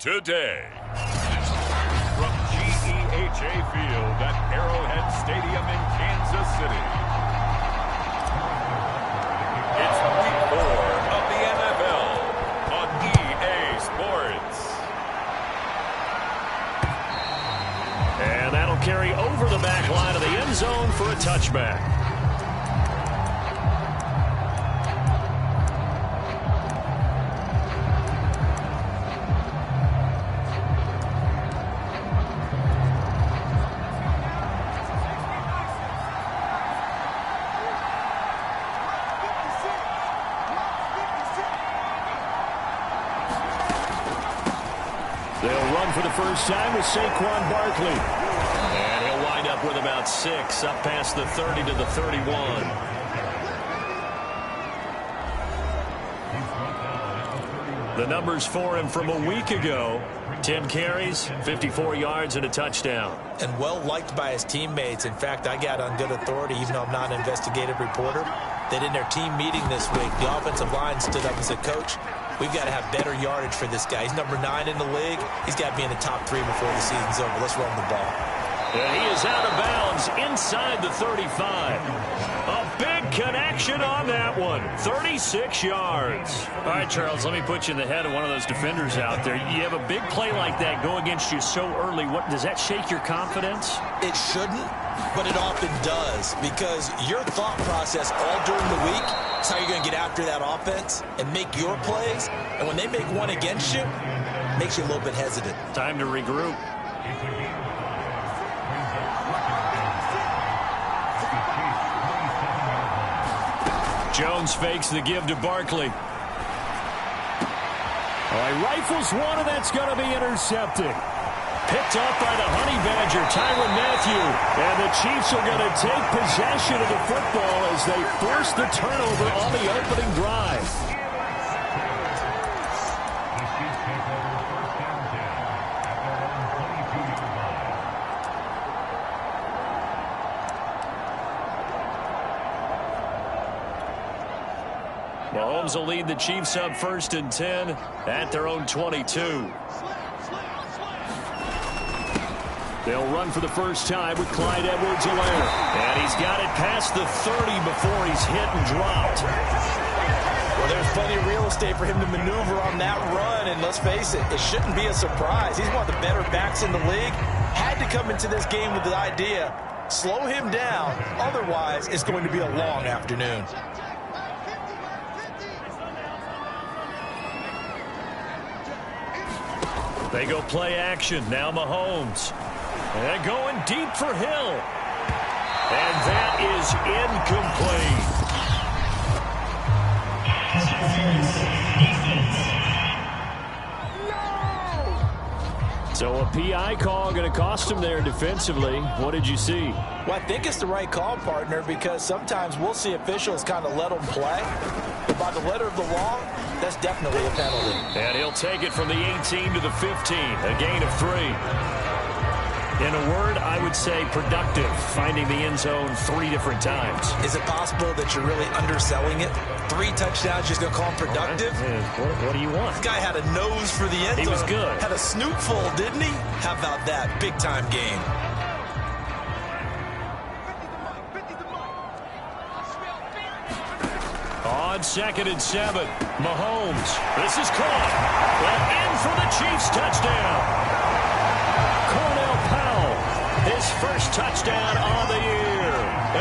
today. From GEHA Field at Arrowhead Stadium in Kansas City. It's Week 4 of the NFL on EA Sports. And that'll carry over the back line of the end zone for a touchback. They'll run for the first time with Saquon Barkley. And he'll wind up with about 6, up past the 30 to the 31. The numbers for him from a week ago: 10 carries, 54 yards, and a touchdown. And well-liked by his teammates. In fact, I got on good authority, even though I'm not an investigative reporter, that in their team meeting this week, the offensive line stood up and said, "Coach, we've got to have better yardage for this guy. He's number 9 in the league. He's got to be in the top 3 before the season's over. Let's run the ball." And he is out of bounds inside the 35. A big connection on that one. 36 yards. All right, Charles, let me put you in the head of one of those defenders out there. You have a big play like that go against you so early. What does that shake your confidence? It shouldn't, but it often does, because your thought process all during the week is how you're going to get after that offense and make your plays. And when they make one against you, it makes you a little bit hesitant. Time to regroup. Jones fakes the give to Barkley. All right, rifles one, and that's going to be intercepted. Picked up by the Honey Badger, Tyrann Mathieu. And the Chiefs are going to take possession of the football as they force the turnover on the opening drive. Mahomes will lead the Chiefs up 1st and 10 at their own 22. They'll run for the first time with Clyde Edwards-Helaire. And he's got it past the 30 before he's hit and dropped. Well, there's plenty of real estate for him to maneuver on that run. And let's face it, it shouldn't be a surprise. He's one of the better backs in the league. Had to come into this game with the idea, slow him down. Otherwise, it's going to be a long afternoon. They go play action. Now Mahomes. And going deep for Hill. And that is incomplete. So a PI call going to cost him there defensively. What did you see? Well, I think it's the right call, partner, because sometimes we'll see officials kind of let them play. But by the letter of the law, that's definitely a penalty. And he'll take it from the 18 to the 15, a gain of 3. In a word, I would say productive, finding the end zone 3 different times. Is it possible that you're really underselling it? 3 touchdowns, just going to call him productive? What do you want? This guy had a nose for the end zone. He was good. Had a snoot full, didn't he? How about that? Big-time game. On 2nd and 7, Mahomes. This is caught. And in for the Chiefs touchdown. Cornell Powell, his first touchdown on the year.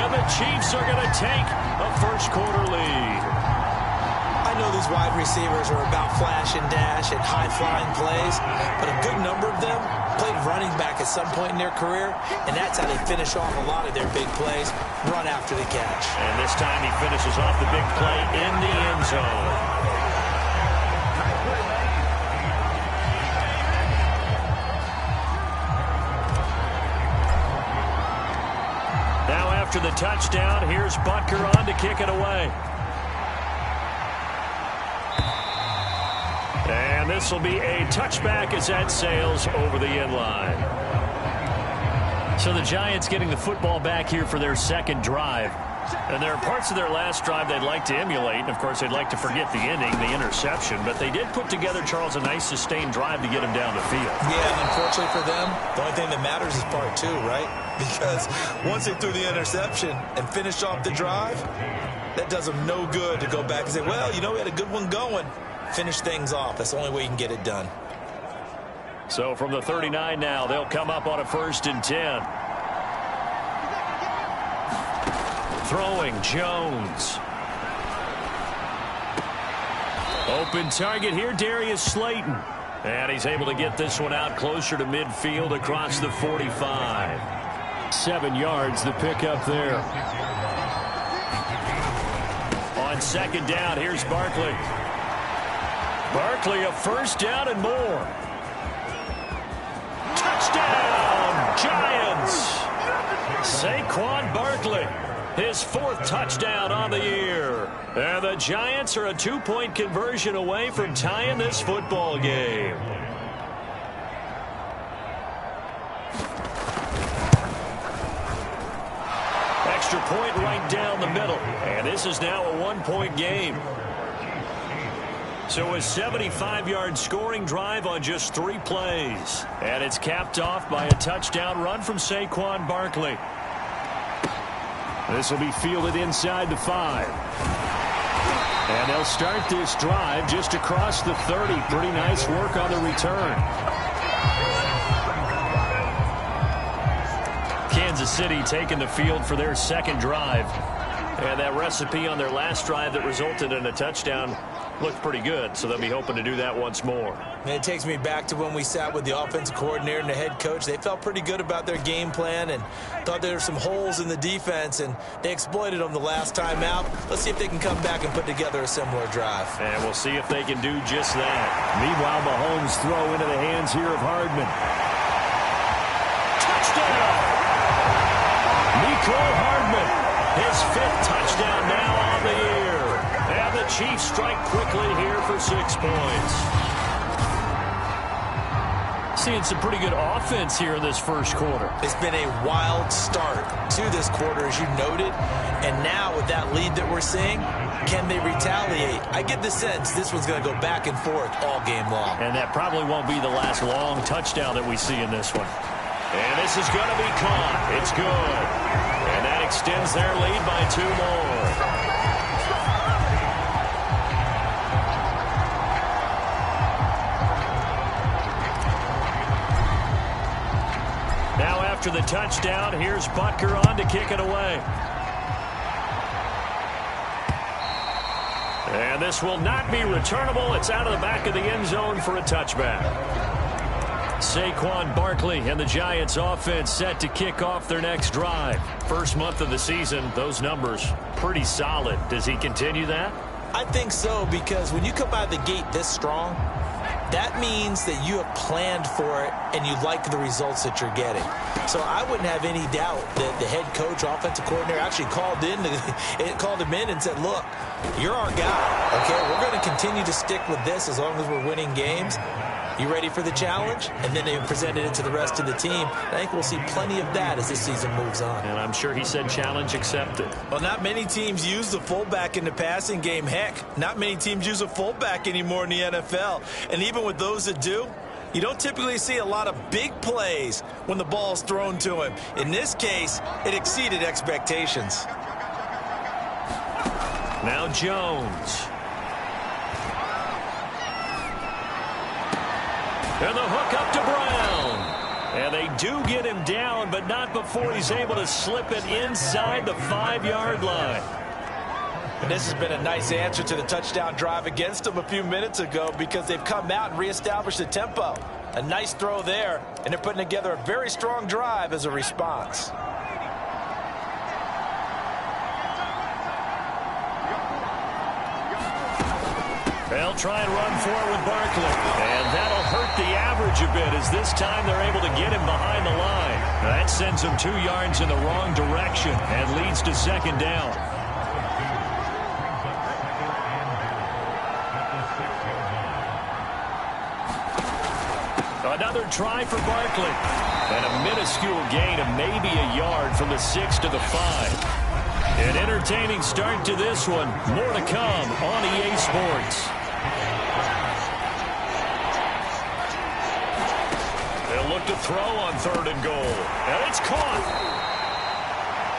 And the Chiefs are going to take a first-quarter lead. I know these wide receivers are about flash and dash and high-flying plays, but a good number of them played running back at some point in their career, and that's how they finish off a lot of their big plays, run after the catch. And this time he finishes off the big play in the end zone. Now after the touchdown, here's Butker on to kick it away. And this will be a touchback as that sails over the end line. So the Giants getting the football back here for their second drive. And there are parts of their last drive they'd like to emulate. And, of course, they'd like to forget the ending, the interception. But they did put together, Charles, a nice sustained drive to get him down the field. Yeah, and unfortunately for them, the only thing that matters is part two, right? Because once they threw the interception and finished off the drive, that does them no good to go back and say, well, you know, we had a good one going. Finish things off. That's the only way you can get it done. So from the 39 now, they'll come up on a 1st and 10. Throwing, Jones. Open target here, Darius Slayton. And he's able to get this one out closer to midfield across the 45. 7 yards, the pickup there. On 2nd down, here's Barkley. Barkley, a 1st down and more. Touchdown, Giants! Saquon Barkley, his 4th touchdown on the year. And the Giants are a 2-point conversion away from tying this football game. Extra point right down the middle. And this is now a 1-point game. So a 75-yard scoring drive on just 3 plays. And it's capped off by a touchdown run from Saquon Barkley. This will be fielded inside the 5. And they'll start this drive just across the 30. Pretty nice work on the return. Kansas City taking the field for their 2nd drive. And that recipe on their last drive that resulted in a touchdown looked pretty good, so they'll be hoping to do that once more. And it takes me back to when we sat with the offensive coordinator and the head coach. They felt pretty good about their game plan and thought there were some holes in the defense, and they exploited them the last time out. Let's see if they can come back and put together a similar drive. And we'll see if they can do just that. Meanwhile, Mahomes throw into the hands here of Hardman. Touchdown! Mecole Hardman, his 5th touchdown now on the year. And the Chiefs strike quickly here for 6 points. Seeing some pretty good offense here in this 1st quarter. It's been a wild start to this quarter, as you noted. And now with that lead that we're seeing, can they retaliate? I get the sense this one's going to go back and forth all game long. And that probably won't be the last long touchdown that we see in this one. And this is going to be caught. It's good. And that extends their lead by 2 more. Now after the touchdown, here's Butker on to kick it away. And this will not be returnable. It's out of the back of the end zone for a touchback. Saquon Barkley and the Giants offense set to kick off their next drive. First month of the season, those numbers pretty solid. Does he continue that? I think so, because when you come out of the gate this strong, that means that you have planned for it and you like the results that you're getting. So I wouldn't have any doubt that the head coach, offensive coordinator, actually called him in and said, look, you're our guy, okay? We're going to continue to stick with this as long as we're winning games. You ready for the challenge? And then they presented it to the rest of the team. I think we'll see plenty of that as this season moves on. And I'm sure he said challenge accepted. Well, not many teams use the fullback in the passing game. Heck, not many teams use a fullback anymore in the NFL. And even with those that do, you don't typically see a lot of big plays when the ball's thrown to him. In this case, it exceeded expectations. Now Jones. And the hook up to Brown. And they do get him down, but not before he's able to slip it inside the 5-yard line. And this has been a nice answer to the touchdown drive against them a few minutes ago, because they've come out and reestablished the tempo. A nice throw there, and they're putting together a very strong drive as a response. They'll try and run forward with Barkley. And that'll hurt the average a bit, as this time they're able to get him behind the line. That sends him 2 yards in the wrong direction and leads to 2nd down. Another try for Barkley. And a minuscule gain of maybe a yard from the 6 to the 5. An entertaining start to this one. More to come on EA Sports. They'll look to throw on 3rd and goal. And it's caught.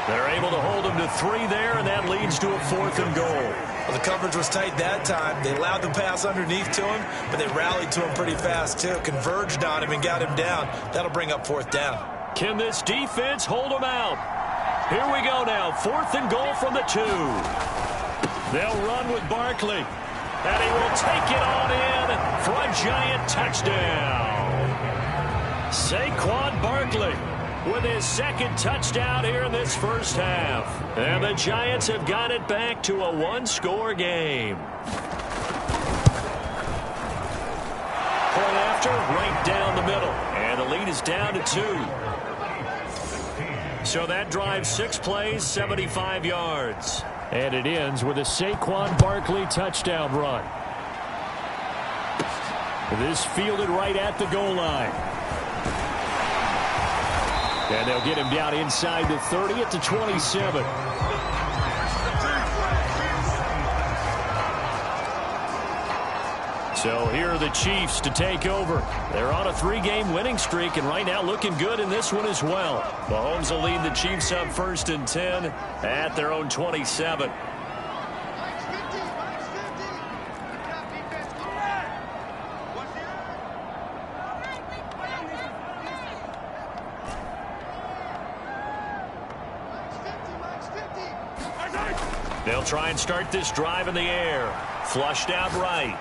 They're able to hold him to 3 there, and that leads to a 4th and goal. Well, the coverage was tight that time. They allowed the pass underneath to him, but they rallied to him pretty fast, too. Converged on him and got him down. That'll bring up 4th down. Can this defense hold him out? Here we go now. 4th and goal from the 2. They'll run with Barkley. And he will take it on in for a Giant touchdown. Saquon Barkley with his 2nd touchdown here in this first half. And the Giants have got it back to a 1-score game. Point after, right down the middle. And the lead is down to 2. So that drives 6 plays, 75 yards. And it ends with a Saquon Barkley touchdown run. This fielded right at the goal line. And they'll get him down inside the 30 at the 27. So here are the Chiefs to take over. They're on a 3-game winning streak, and right now looking good in this one as well. Mahomes will lead the Chiefs up 1st and 10 at their own 27. They'll try and start this drive in the air. Flushed out right.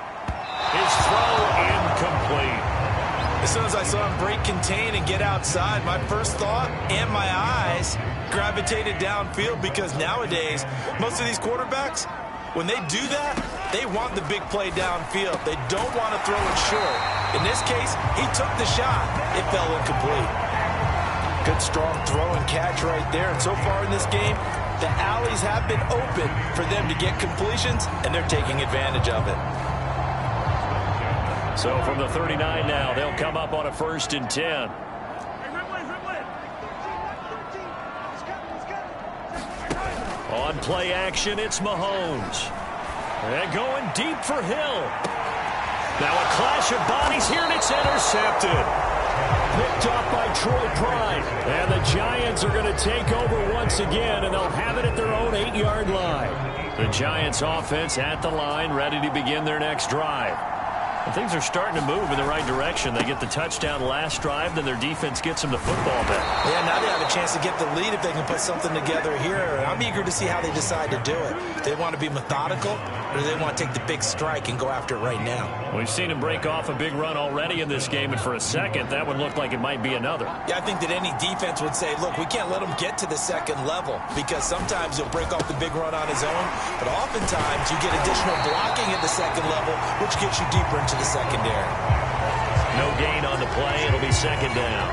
His throw incomplete. As soon as I saw him break contain and get outside, my first thought and my eyes gravitated downfield, because nowadays, most of these quarterbacks, when they do that, they want the big play downfield. They don't want to throw it short. In this case, he took the shot. It fell incomplete. Good, strong throw and catch right there. And so far in this game, the alleys have been open for them to get completions, and they're taking advantage of it. So from the 39 now, they'll come up on a 1st and 10. On play action, it's Mahomes. And going deep for Hill. Now a clash of bodies here, and it's intercepted. Picked off by Troy Pride. And the Giants are going to take over once again, and they'll have it at their own 8-yard line. The Giants offense at the line, ready to begin their next drive. And things are starting to move in the right direction. They get the touchdown last drive, then their defense gets them the football back. Yeah, now they have a chance to get the lead if they can put something together here. And I'm eager to see how they decide to do it. Do they want to be methodical, or do they want to take the big strike and go after it right now? We've seen him break off a big run already in this game, and for a second, that one looked like it might be another. Yeah, I think that any defense would say, look, we can't let him get to the second level, because sometimes he'll break off the big run on his own, but oftentimes you get additional blocking at the second level, which gets you deeper into the secondary. No gain on the play. It'll be 2nd down.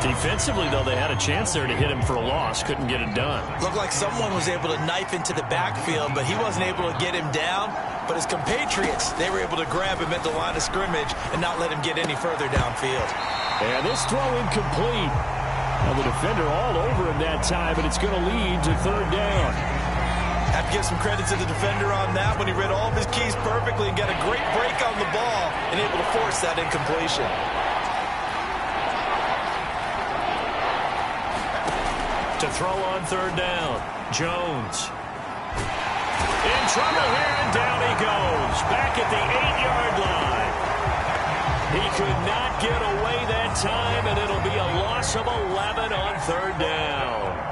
Defensively, though, they had a chance there to hit him for a loss. Couldn't get it done. Looked like someone was able to knife into the backfield, but he wasn't able to get him down. But his compatriots, they were able to grab him at the line of scrimmage and not let him get any further downfield. And this throw incomplete. Now the defender all over him that time, but it's going to lead to 3rd down. Have to give some credit to the defender on that when he read all of his keys perfectly and got a great break on the ball and able to force that incompletion. To throw on 3rd down, Jones. In trouble here, and down he goes. Back at the 8-yard line. He could not get away that time, and it'll be a loss of 11 on 3rd down.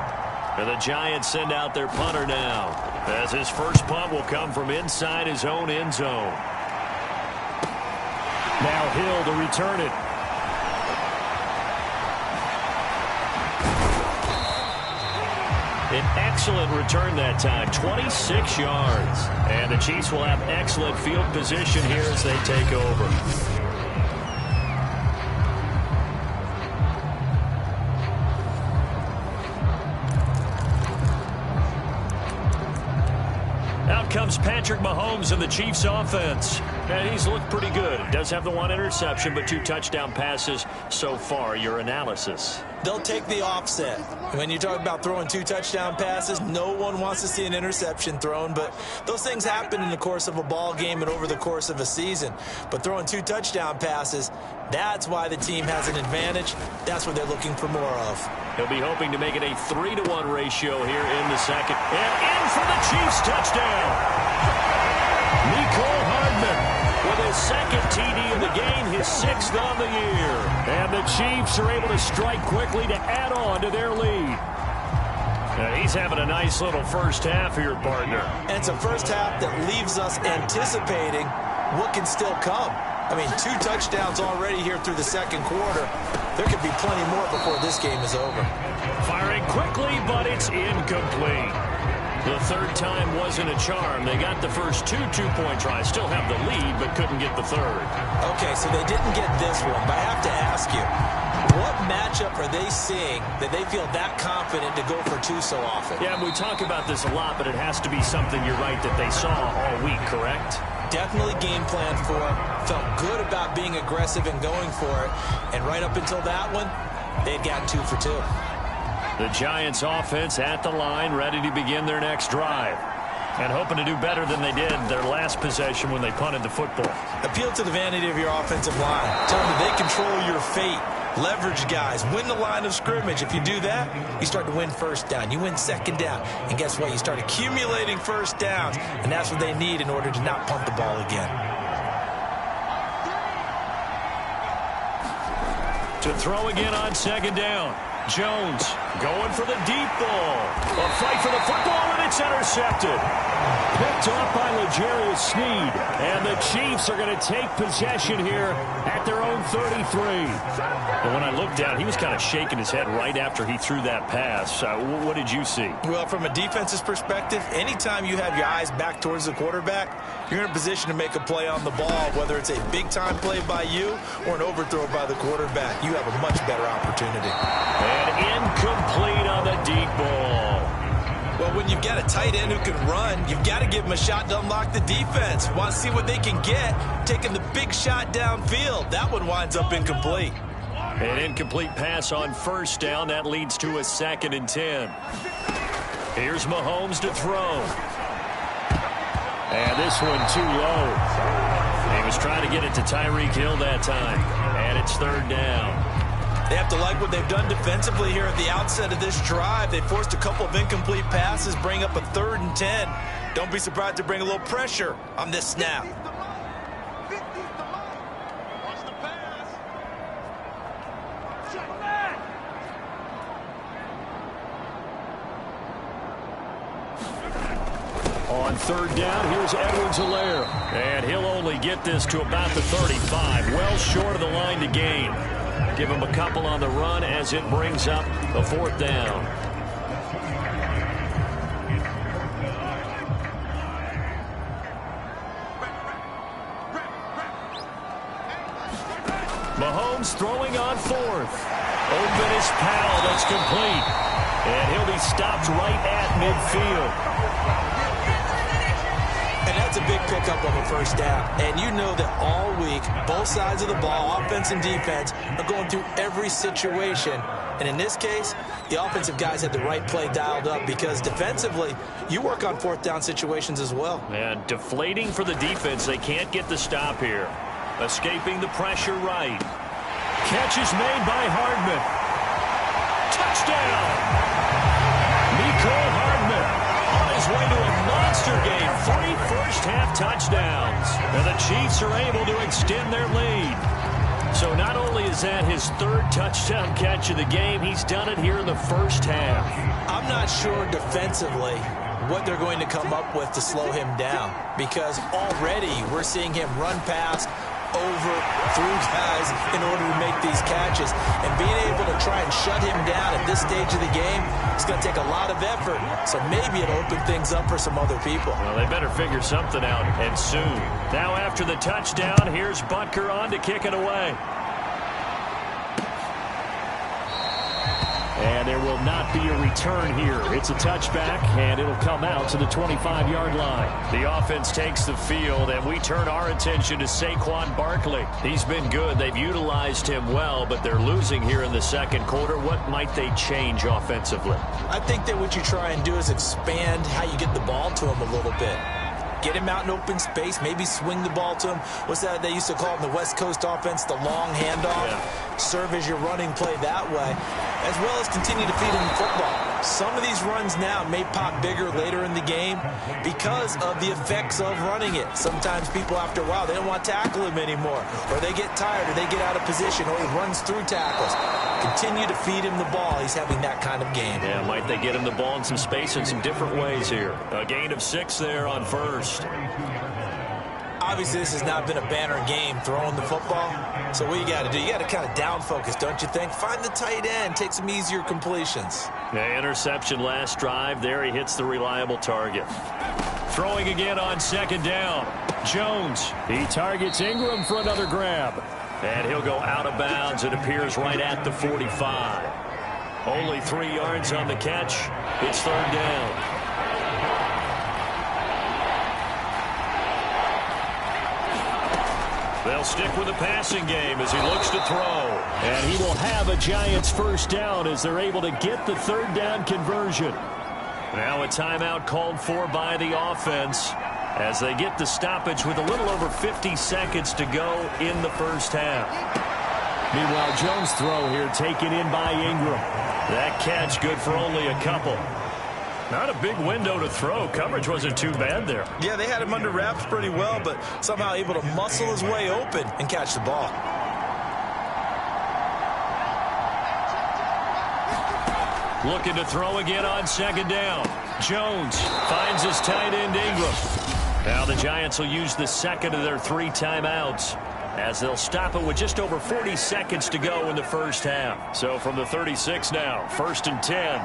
And the Giants send out their punter now, as his first punt will come from inside his own end zone. Now Hill to return it. An excellent return that time, 26 yards. And the Chiefs will have excellent field position here as they take over. Out comes Patrick Mahomes and the Chiefs offense. And he's looked pretty good. He does have the one interception, but 2 touchdown passes so far. Your analysis? They'll take the offset. When you talk about throwing 2 touchdown passes, no one wants to see an interception thrown, but those things happen in the course of a ball game and over the course of a season. But throwing 2 touchdown passes, that's why the team has an advantage. That's what they're looking for more of. He'll be hoping to make it a 3-to-1 ratio here in the second. And in for the Chiefs touchdown. Nicole Hardman with his second TD of the game, his 6th on the year. And the Chiefs are able to strike quickly to add on to their lead. And he's having a nice little first half here, partner. And it's a first half that leaves us anticipating what can still come. I mean, 2 touchdowns already here through the second quarter. There could be plenty more before this game is over. Firing quickly, but it's incomplete. The third time wasn't a charm. They got the first 2 two-point tries. Still have the lead, but couldn't get the third. Okay, so they didn't get this one, but I have to ask you, what matchup are they seeing that they feel that confident to go for 2 so often? Yeah, we talk about this a lot, but it has to be something, you're right, that they saw all week, correct? Definitely game plan for it. Felt good about being aggressive and going for it. And right up until that one, they'd gotten 2 for 2. The Giants offense at the line, ready to begin their next drive. And hoping to do better than they did their last possession when they punted the football. Appeal to the vanity of your offensive line. Tell them that they control your fate. Leverage guys. Win the line of scrimmage. If you do that, you start to win first down. You win second down. And guess what? You start accumulating first downs. And that's what they need in order to not punt the ball again. To throw again on second down. Jones going for the deep ball. A fight for the football, and it's intercepted. Picked off by L'Jarius Sneed. And the Chiefs are going to take possession here at their own 33. And when I looked down, he was kind of shaking his head right after he threw that pass. What did you see? Well, from a defense's perspective, anytime you have your eyes back towards the quarterback, you're in a position to make a play on the ball, whether it's a big-time play by you or an overthrow by the quarterback. You have a much better opportunity. And incomplete on the deep ball. Well, when you've got a tight end who can run, you've got to give him a shot to unlock the defense. Want to see what they can get, taking the big shot downfield. That one winds up incomplete. An incomplete pass on first down. That leads to a 2nd and 10. Here's Mahomes to throw. And this one too low. He was trying to get it to Tyreek Hill that time. And it's 3rd down. They have to like what they've done defensively here at the outset of this drive. They forced a couple of incomplete passes, bring up a 3rd and 10. Don't be surprised to bring a little pressure on this snap. On 3rd down, here's Edwards-Helaire. And he'll only get this to about the 35. Well short of the line to gain. Give him a couple on the run as it brings up the 4th down. Mahomes throwing on 4th. Open is Powell. That's complete. And he'll be stopped right at midfield. And that's a big pickup on the first down. And you know that all week, both sides of the ball, offense and defense, are going through every situation. And in this case, the offensive guys had the right play dialed up because defensively, you work on 4th down situations as well. And deflating for the defense. They can't get the stop here. Escaping the pressure right. Catch is made by Hardman. Touchdown! Nicole Hardman on his way to a monster game. 3 first-half touchdowns. And the Chiefs are able to extend their lead. So not only is that his 3rd touchdown catch of the game, he's done it here in the first half. I'm not sure defensively what they're going to come up with to slow him down because already we're seeing him run past, over, through guys in order to make these catches. And being able to try and shut him down at this stage of the game, it's going to take a lot of effort. So maybe it'll open things up for some other people. Well, they better figure something out, and soon. Now after the touchdown, here's Butker on to kick it away. And there will not be a return here. It's a touchback, and it'll come out to the 25-yard line. The offense takes the field, and we turn our attention to Saquon Barkley. He's been good. They've utilized him well, but they're losing here in the second quarter. What might they change offensively? I think that what you try and do is expand how you get the ball to him a little bit. Get him out in open space, maybe swing the ball to him. What's that they used to call in the West Coast offense, the long handoff? Yeah. Serve as your running play that way, as well as continue to feed him the football. Some of these runs now may pop bigger later in the game because of the effects of running it. Sometimes people, after a while, they don't want to tackle him anymore, or they get tired, or they get out of position, or he runs through tackles. Continue to feed him the ball. He's having that kind of game. Yeah, might they get him the ball in some space in some different ways here. A gain of 6 there on first. Obviously, this has not been a banner game throwing the football. So what you got to do, you got to kind of down focus, don't you think? Find the tight end, take some easier completions. Yeah, interception last drive. There he hits the reliable target. Throwing again on second down. Jones. He targets Ingram for another grab. And he'll go out of bounds. It appears right at the 45. Only 3 yards on the catch. It's third down. They'll stick with the passing game as he looks to throw. And he will have a Giants first down as they're able to get the third down conversion. Now a timeout called for by the offense as they get the stoppage with a little over 50 seconds to go in the first half. Meanwhile, Jones' throw here taken in by Ingram. That catch good for only a couple. Not a big window to throw. Coverage wasn't too bad there. Yeah, they had him under wraps pretty well, but somehow able to muscle his way open and catch the ball. Looking to throw again on second down. Jones finds his tight end Ingram. Now the Giants will use the second of their 3 timeouts as they'll stop it with just over 40 seconds to go in the first half. So from the 36 now, 1st and 10.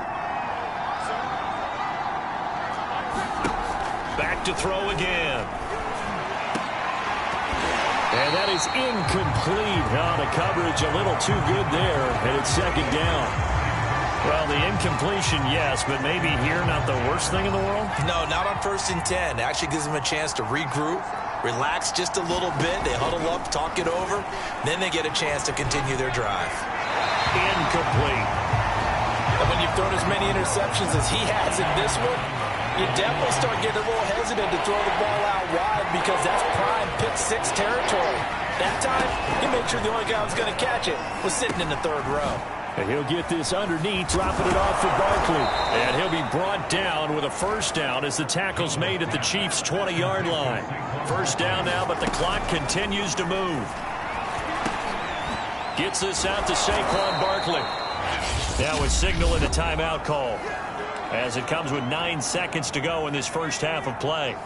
Back to throw again. And that is incomplete. The coverage a little too good there, and it's second down. Well, the incompletion, yes, but maybe here not the worst thing in the world? No, not on 1st and 10. It actually gives them a chance to regroup, relax just a little bit. They huddle up, talk it over. Then they get a chance to continue their drive. Incomplete. And when you've thrown as many interceptions as he has in this one, you definitely start getting a little hesitant to throw the ball out wide because that's prime pick-6 territory. That time, he made sure the only guy who was going to catch it was sitting in the 3rd row. And he'll get this underneath, dropping it off for Barkley. And he'll be brought down with a first down as the tackle's made at the Chiefs' 20-yard line. First down now, but the clock continues to move. Gets this out to Saquon Barkley. Now with signaling a timeout call, as it comes with 9 seconds to go in this first half of play.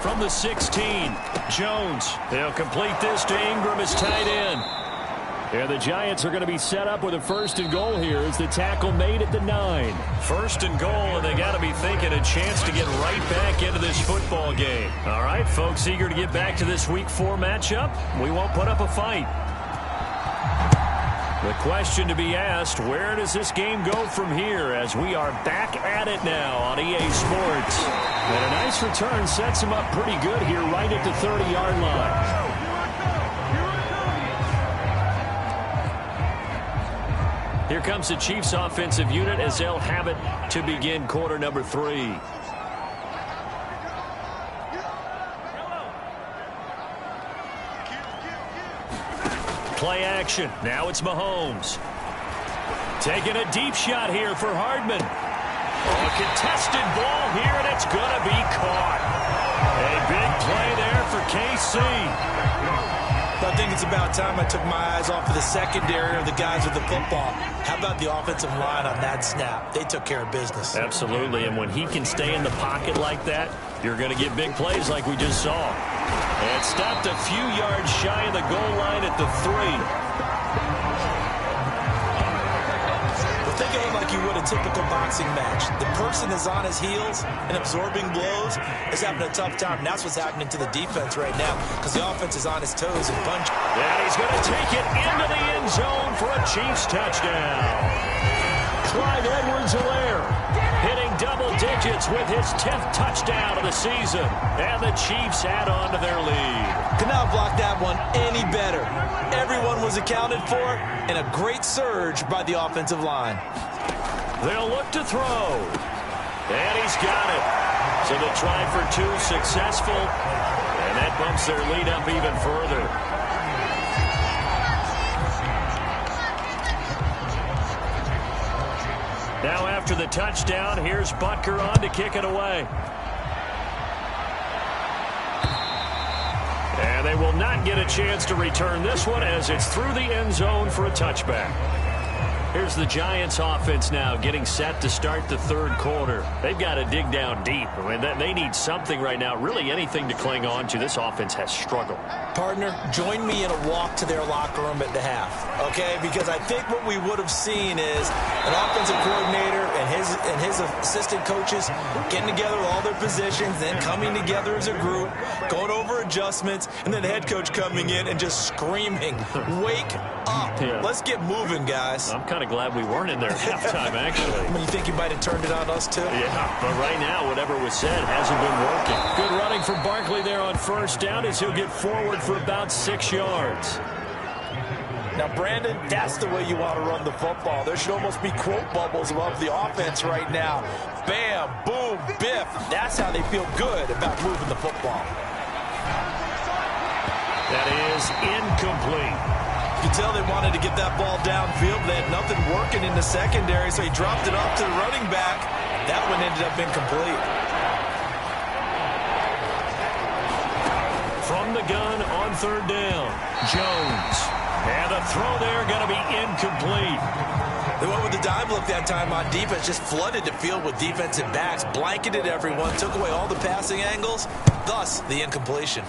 From the 16, Jones. They'll complete this to Ingram as tight end. And the Giants are going to be set up with a 1st and goal here as the tackle made at the 9. 1st and goal, and they got to be thinking a chance to get right back into this football game. All right, folks, eager to get back to this Week 4 matchup. We won't put up a fight. The question to be asked, where does this game go from here as we are back at it now on EA Sports? And a nice return sets him up pretty good here right at the 30-yard line. Here comes the Chiefs offensive unit as they'll have it to begin quarter number 3. Play action. Now it's Mahomes. Taking a deep shot here for Hardman. A contested ball here, and it's going to be caught. A big play there for KC. I think it's about time I took my eyes off of the secondary of the guys with the football. How about the offensive line on that snap? They took care of business. Absolutely, and when he can stay in the pocket like that, you're going to get big plays like we just saw. And stopped a few yards shy of the goal line at the 3. Think of it like you would a typical boxing match. The person is on his heels and absorbing blows is having a tough time. And that's what's happening to the defense right now because the offense is on his toes and punching. And he's going to take it into the end zone for a Chiefs touchdown. Clyde Edwards-Helaire hitting double digits with his 10th touchdown of the season. And the Chiefs add on to their lead. Could not block that one any better. Everyone was accounted for, and a great surge by the offensive line. They'll look to throw. And he's got it. So the try for 2 successful. And that bumps their lead up even further. Now after the touchdown, here's Butker on to kick it away. And they will not get a chance to return this one as it's through the end zone for a touchback. Here's the Giants offense now getting set to start the third quarter. They've got to dig down deep. I mean, they need something right now, really anything to cling on to. This offense has struggled. Partner, join me in a walk to their locker room at the half, okay? Because I think what we would have seen is an offensive coordinator and his assistant coaches getting together all their positions, then coming together as a group, going over adjustments, and then the head coach coming in and just screaming, wake up. Yeah. Let's get moving, guys. I'm kind of glad we weren't in there at halftime, actually. I mean, you think he might have turned it on us, too? Yeah, but right now, whatever was said hasn't been working. Good running from Barkley there on first down as he'll get forward for about 6 yards. Now, Brandon, that's the way you want to run the football. There should almost be quote bubbles above the offense right now. Bam, boom, biff. That's how they feel good about moving the football. That is incomplete. You can tell they wanted to get that ball downfield. They had nothing working in the secondary, so he dropped it off to the running back. That one ended up incomplete. From the gun on third down, Jones. And the throw there going to be incomplete. They went with the dime look that time on defense, just flooded the field with defensive backs, blanketed everyone, took away all the passing angles, thus the incompletion.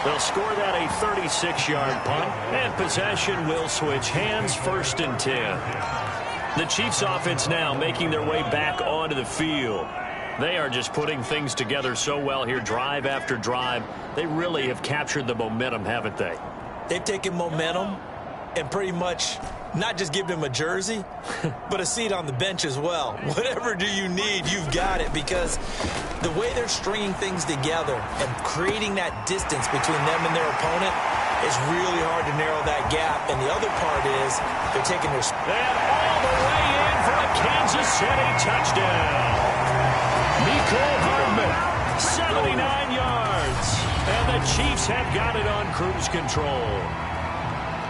They'll score that a 36-yard punt, and possession will switch hands, 1st and 10. The Chiefs offense now making their way back onto the field. They are just putting things together so well here, drive after drive. They really have captured the momentum, haven't they? They've taken momentum and pretty much not just given him a jersey, but a seat on the bench as well. Whatever do you need, you've got it, because the way they're stringing things together and creating that distance between them and their opponent is really hard to narrow that gap. And the other part is they're taking their... And all the way in for a Kansas City touchdown. Nicole Hardman, 79 yards. And the Chiefs have got it on cruise control.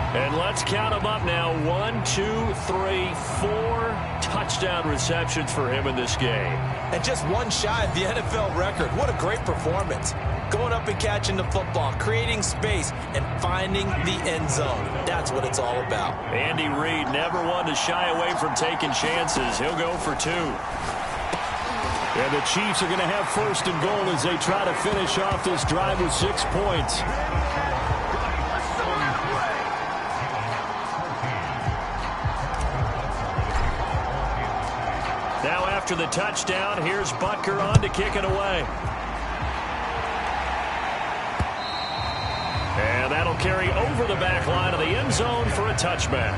And let's count them up now. 1, 2, 3, 4 touchdown receptions for him in this game. And just one shy of the NFL record. What a great performance. Going up and catching the football, creating space, and finding the end zone. That's what it's all about. Andy Reid never one to shy away from taking chances. He'll go for 2. And the Chiefs are going to have 1st and goal as they try to finish off this drive with 6 points. Now after the touchdown, here's Butker on to kick it away. And that'll carry over the back line of the end zone for a touchback.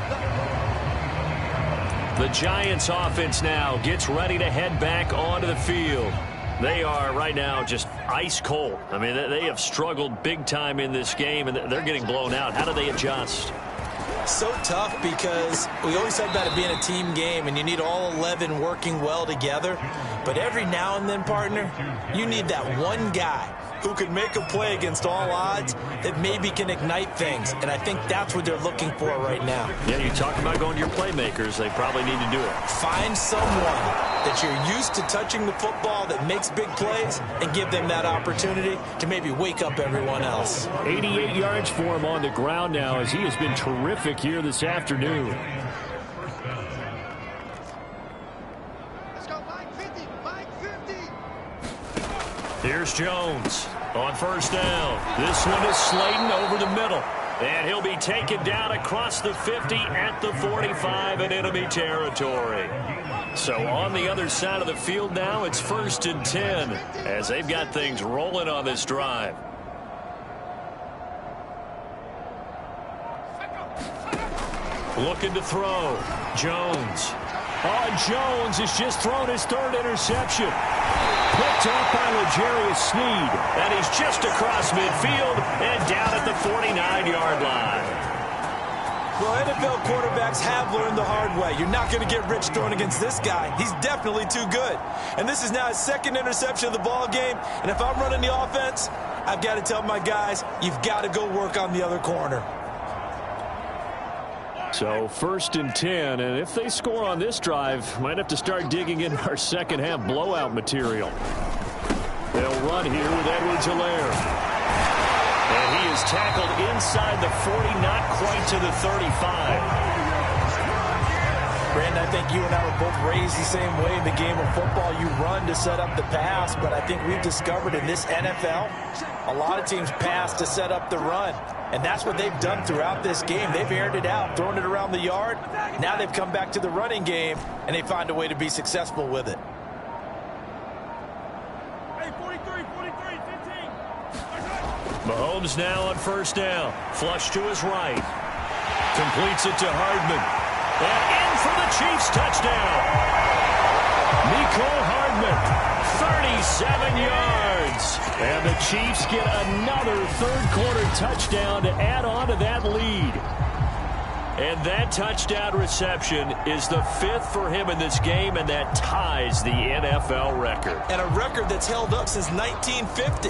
The Giants offense now gets ready to head back onto the field. They are right now just ice cold. I mean, they have struggled big time in this game, and they're getting blown out. How do they adjust? So tough, because we always talk about it being a team game and you need all 11 working well together. But every now and then, partner, you need that one guy who can make a play against all odds that maybe can ignite things. And I think that's what they're looking for right now. Yeah, you talk about going to your playmakers. They probably need to do it. Find someone that you're used to touching the football that makes big plays and give them that opportunity to maybe wake up everyone else. 88 yards for him on the ground now as he has been terrific here this afternoon. Here's Jones. On first down, this one is Slayton over the middle. And he'll be taken down across the 50 at the 45 in enemy territory. So on the other side of the field now, it's 1st and 10 as they've got things rolling on this drive. Looking to throw. Jones. Oh, Jones has just thrown his 3rd interception. Picked off by L'Jarius Sneed. And he's just across midfield and down at the 49-yard line. Well, NFL quarterbacks have learned the hard way. You're not going to get rich throwing against this guy. He's definitely too good. And this is now his 2nd interception of the ball game. And if I'm running the offense, I've got to tell my guys, you've got to go work on the other corner. So 1st and 10, and if they score on this drive, might have to start digging in our second-half blowout material. They'll run here with Edwards-Helaire. And he is tackled inside the 40, not quite to the 35. Brandon, I think you and I were both raised the same way in the game of football. You run to set up the pass, but I think we've discovered in this NFL, a lot of teams pass to set up the run. And that's what they've done throughout this game. They've aired it out, thrown it around the yard. Now they've come back to the running game, and they find a way to be successful with it. Hey, 43, 15. Mahomes now on first down. Flush to his right. Completes it to Hardman. And in for the Chiefs touchdown. Mecole Hardman, 37 yards. And the Chiefs get another 3rd quarter touchdown to add on to that lead. And that touchdown reception is the 5th for him in this game, and that ties the NFL record. And a record that's held up since 1950.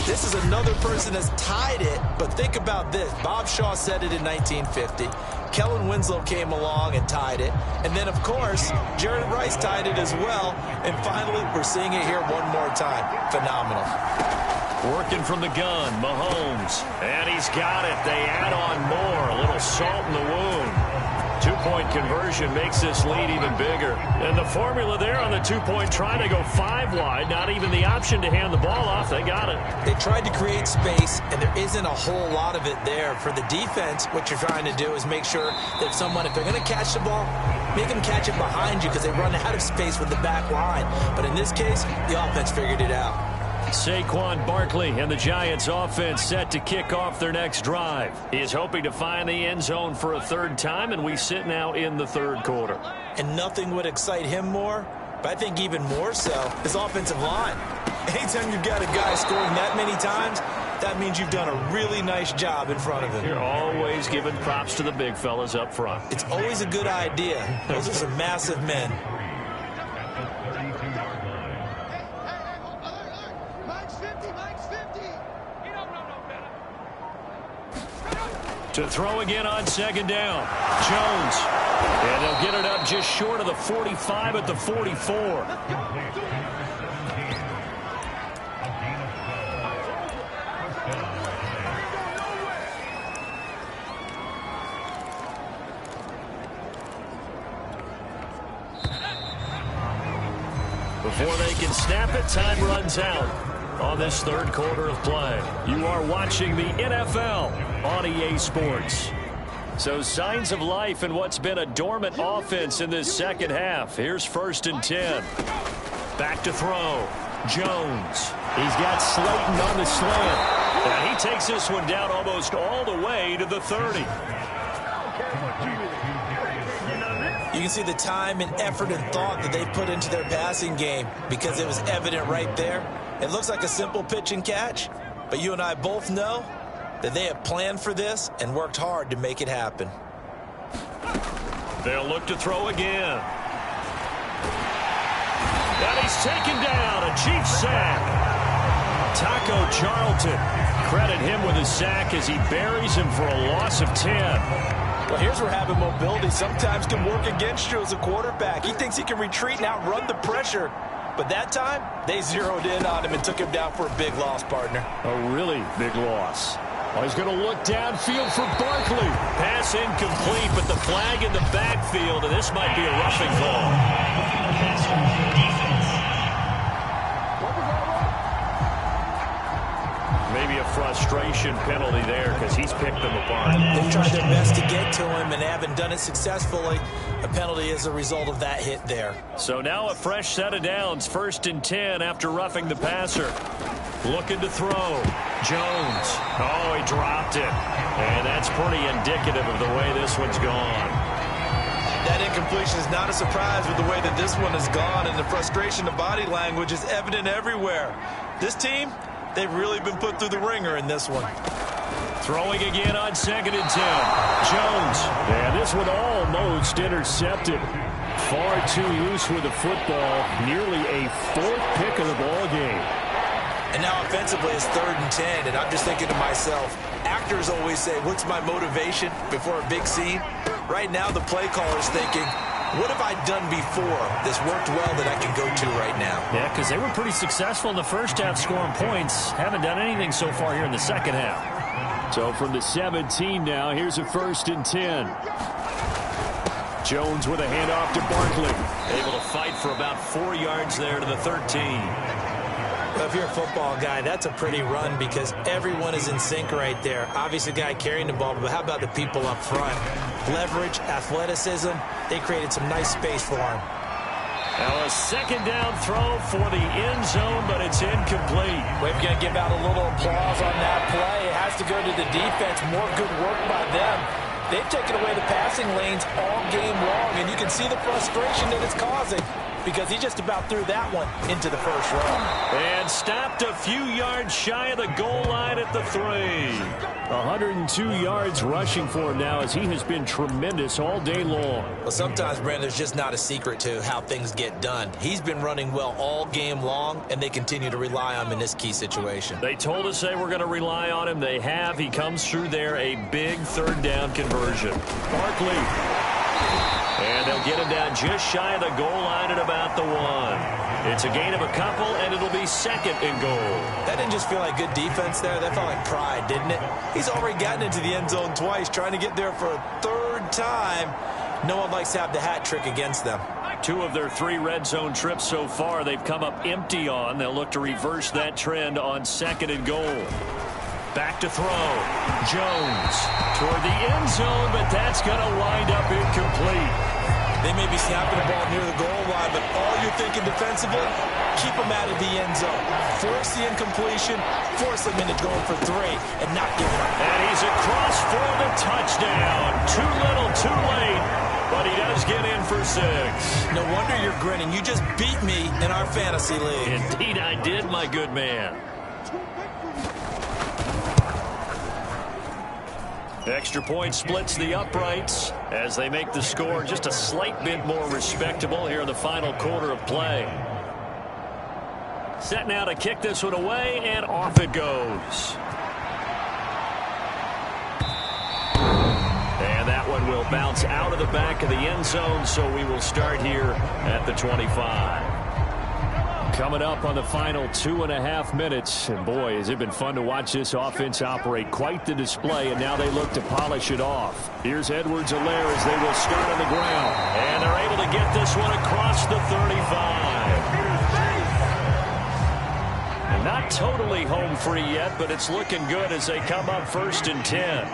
This is another person that's tied it, but think about this. Bob Shaw said it in 1950. Kellen Winslow came along and tied it. And then, of course, Jared Rice tied it as well. And finally, we're seeing it here one more time. Phenomenal. Working from the gun, Mahomes. And he's got it. They add on more. A little salt in the wound. 2-point conversion makes this lead even bigger. And the formula there on the 2-point try to go 5 wide. Not even the option to hand the ball off. They got it. They tried to create space, and there isn't a whole lot of it there. For the defense, what you're trying to do is make sure that if they're going to catch the ball, make them catch it behind you because they run out of space with the back line. But in this case, the offense figured it out. Saquon Barkley and the Giants offense set to kick off their next drive. He is hoping to find the end zone for a 3rd time, and we sit now in the 3rd quarter. And nothing would excite him more, but I think even more so, his offensive line. Anytime you've got a guy scoring that many times, that means you've done a really nice job in front of him. You're always giving props to the big fellas up front. It's always a good idea. Those are some massive men. To throw again on 2nd down. Jones. And they'll get it up just short of the 45 at the 44. Before they can snap it, time runs out on this 3rd quarter of play. You are watching the NFL on EA Sports. So signs of life in what's been a dormant offense in this second half. Here's 1st and 10. Back to throw. Jones. He's got Slayton on the slant. And he takes this one down almost all the way to the 30. You can see the time and effort and thought that they put into their passing game because it was evident right there. It looks like a simple pitch and catch, but you and I both know that they have planned for this and worked hard to make it happen. They'll look to throw again. And he's taken down, a Chiefs sack. Taco Charlton, credit him with a sack as he buries him for a loss of 10. Well, here's where having mobility sometimes can work against you as a quarterback. He thinks he can retreat and outrun the pressure. But that time, they zeroed in on him and took him down for a big loss, partner. A really big loss. Oh, he's going to look downfield for Barkley. Pass incomplete, but the flag in the backfield, and this might be a roughing call. frustration penalty there because he's picked them apart. They've tried their best to get to him and haven't done it successfully. A penalty is a result of that hit there. So now a fresh set of downs, 1st and 10 after roughing the passer. Looking to throw. Jones. Oh, he dropped it. And that's pretty indicative of the way this one's gone. That incompletion is not a surprise with the way that this one has gone, and the frustration of body language is evident everywhere. This team, they've really been put through the ringer in this one. Throwing again on 2nd and 10. Jones. And this one almost intercepted. Far too loose with the football. Nearly a 4th pick of the ball game. And now offensively it's 3rd and 10, and I'm just thinking to myself, actors always say, what's my motivation before a big scene? Right now the play caller's thinking, what have I done before this worked well that I can go to right now? Yeah, because they were pretty successful in the first half scoring points. Haven't done anything so far here in the second half. So from the 17 now, here's a 1st and 10. Jones with a handoff to Barkley. Able to fight for about 4 yards there to the 13. Well, if you're a football guy, that's a pretty run because everyone is in sync right there. Obviously, the guy carrying the ball, but how about the people up front? Leverage, athleticism, they created some nice space for him. Now a 2nd down throw for the end zone, but it's incomplete. We're going to give out a little applause on that play. It has to go to the defense. More good work by them. They've taken away the passing lanes all game long, and you can see the frustration that it's causing because he just about threw that one into the first row. And stopped a few yards shy of the goal line at the 3. 102 yards rushing for him now as he has been tremendous all day long. Well, sometimes, Brandon, there's just not a secret to how things get done. He's been running well all game long, and they continue to rely on him in this key situation. They told us they were going to rely on him. They have. He comes through there, a big 3rd down conversion. Barkley. And they'll get him down just shy of the goal line at about the 1. It's a gain of a couple, and it'll be 2nd and goal. That didn't just feel like good defense there. That felt like pride, didn't it? He's already gotten into the end zone twice, trying to get there for a 3rd time. No one likes to have the hat trick against them. 2 of their 3 red zone trips so far, they've come up empty on. They'll look to reverse that trend on 2nd and goal. Back to throw. Jones toward the end zone, but that's going to wind up incomplete. They may be snapping the ball near the goal line, but all you're thinking defensively, keep them out of the end zone. Force the incompletion, force them into going for 3, and not give it up. And he's across for the touchdown. Too little, too late, but he does get in for 6. No wonder you're grinning. You just beat me in our fantasy league. Indeed I did, my good man. Extra point splits the uprights as they make the score just a slight bit more respectable here in the final quarter of play. Set now to kick this one away, and off it goes. And that one will bounce out of the back of the end zone, so we will start here at the 25. Coming up on the final 2.5 minutes. And boy, has it been fun to watch this offense operate. Quite the display, and now they look to polish it off. Here's Edwards-Helaire as they will start on the ground. And they're able to get this one across the 35. And not totally home free yet, but it's looking good as they come up 1st and 10.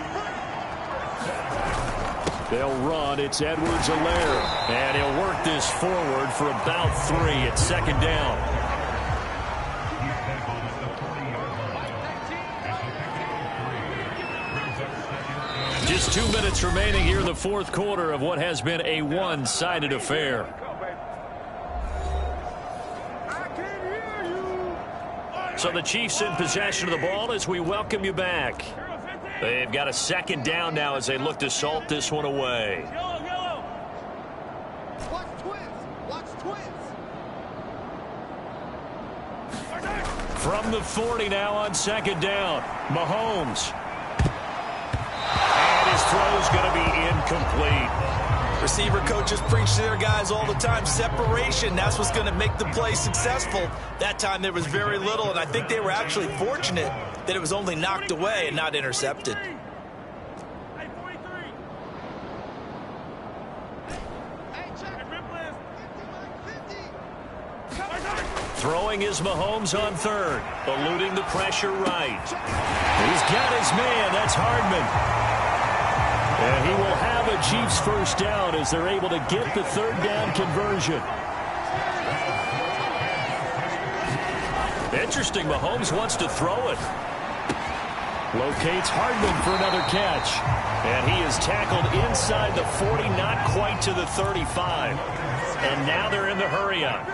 They'll run. It's Edwards-Helaire. And he'll work this forward for about 3 at 2nd down. Just 2 minutes remaining here in the 4th quarter of what has been a one-sided affair. So the Chiefs in possession of the ball as we welcome you back. They've got a 2nd down now as they look to salt this one away. Yellow. Watch twins. From the 40 now on 2nd down. Mahomes. And his throw's going to be incomplete. Receiver coaches preach to their guys all the time. Separation, that's what's going to make the play successful. That time there was very little, and I think they were actually fortunate that it was only knocked away and not intercepted. Throwing is Mahomes on third, eluding the pressure right. He's got his man. That's Hardman. And he will have a Chiefs first down as they're able to get the third down conversion. Interesting. Mahomes wants to throw it. Locates Hardman for another catch. And he is tackled inside the 40, not quite to the 35. And now they're in the hurry-up.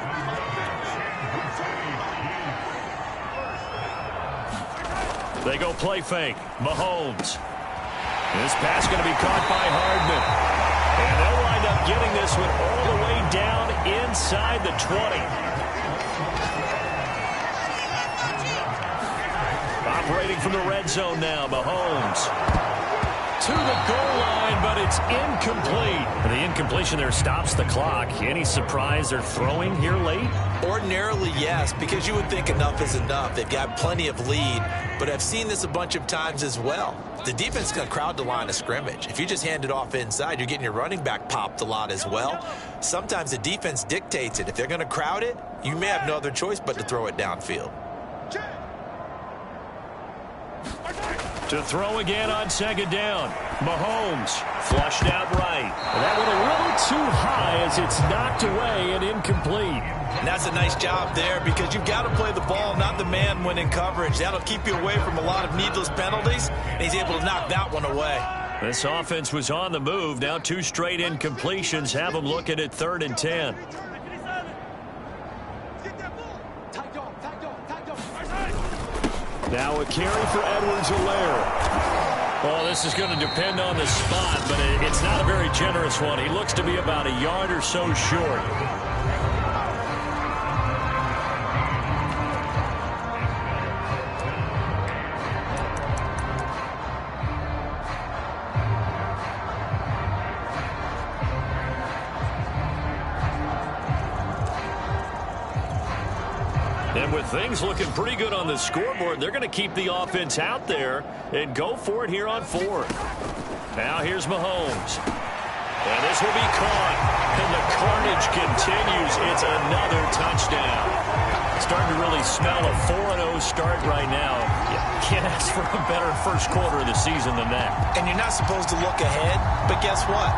They go play fake. Mahomes. This pass going to be caught by Hardman. And they'll wind up getting this one all the way down inside the 20. Operating from the red zone now, Mahomes. To the goal line, but it's incomplete. And the incompletion there stops the clock. Any surprise they're throwing here late? Ordinarily, yes, because you would think enough is enough. They've got plenty of lead, but I've seen this a bunch of times as well. The defense is going to crowd the line of scrimmage. If you just hand it off inside, you're getting your running back popped a lot as well. Sometimes the defense dictates it. If they're going to crowd it, you may have no other choice but to throw it downfield. To throw again on second down. Mahomes flushed out right. That one a little too high as it's knocked away and incomplete. And that's a nice job there because you've got to play the ball, not the man when in coverage. That'll keep you away from a lot of needless penalties, and he's able to knock that one away. This offense was on the move. Now 2 straight incompletions have them looking at 3rd and 10. Now a carry for Edwards-Helaire. Well, this is going to depend on the spot, but it's not a very generous one. He looks to be about a yard or so short. And with things looking pretty good on the scoreboard, they're going to keep the offense out there and go for it here on 4th. Now here's Mahomes. And this will be caught. And the carnage continues. It's another touchdown. Starting to really smell a 4-0 start right now. You can't ask for a better first quarter of the season than that. And you're not supposed to look ahead, but guess what?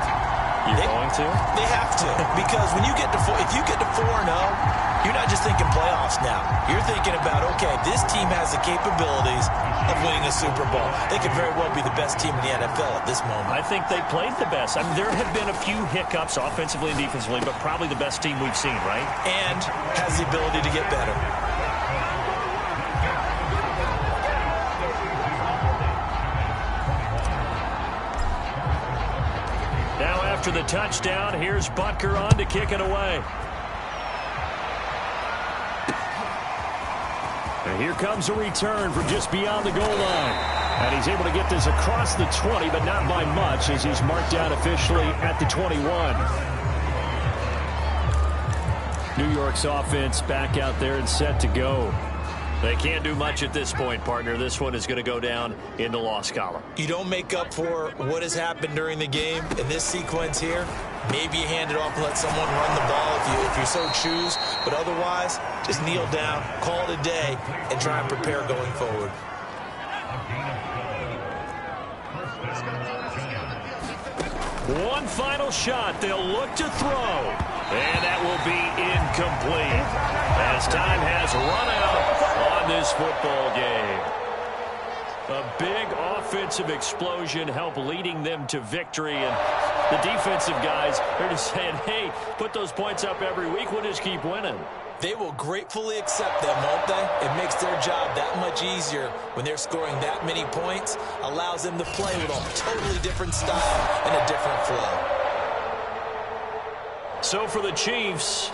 You're going to? They have to. Because when you get to if you get to 4-0, you're not just thinking playoffs now. You're thinking about, okay, this team has the capabilities of winning a Super Bowl. They could very well be the best team in the NFL at this moment. I think they played the best. I mean, there have been a few hiccups offensively and defensively, but probably the best team we've seen, right? And has the ability to get better. Now after the touchdown, here's Butker on to kick it away. And here comes a return from just beyond the goal line. And he's able to get this across the 20, but not by much as he's marked down officially at the 21. New York's offense back out there and set to go. They can't do much at this point, partner. This one is going to go down in the loss column. You don't make up for what has happened during the game in this sequence here. Maybe you hand it off and let someone run the ball if you so choose. But otherwise, just kneel down, call it a day, and try and prepare going forward. One final shot. They'll look to throw. And that will be incomplete as time has run out on this football game. A big offensive explosion helped leading them to victory. And the defensive guys are just saying, hey, put those points up every week. We'll just keep winning. They will gratefully accept them, won't they? It makes their job that much easier when they're scoring that many points. Allows them to play with a totally different style and a different flow. So for the Chiefs,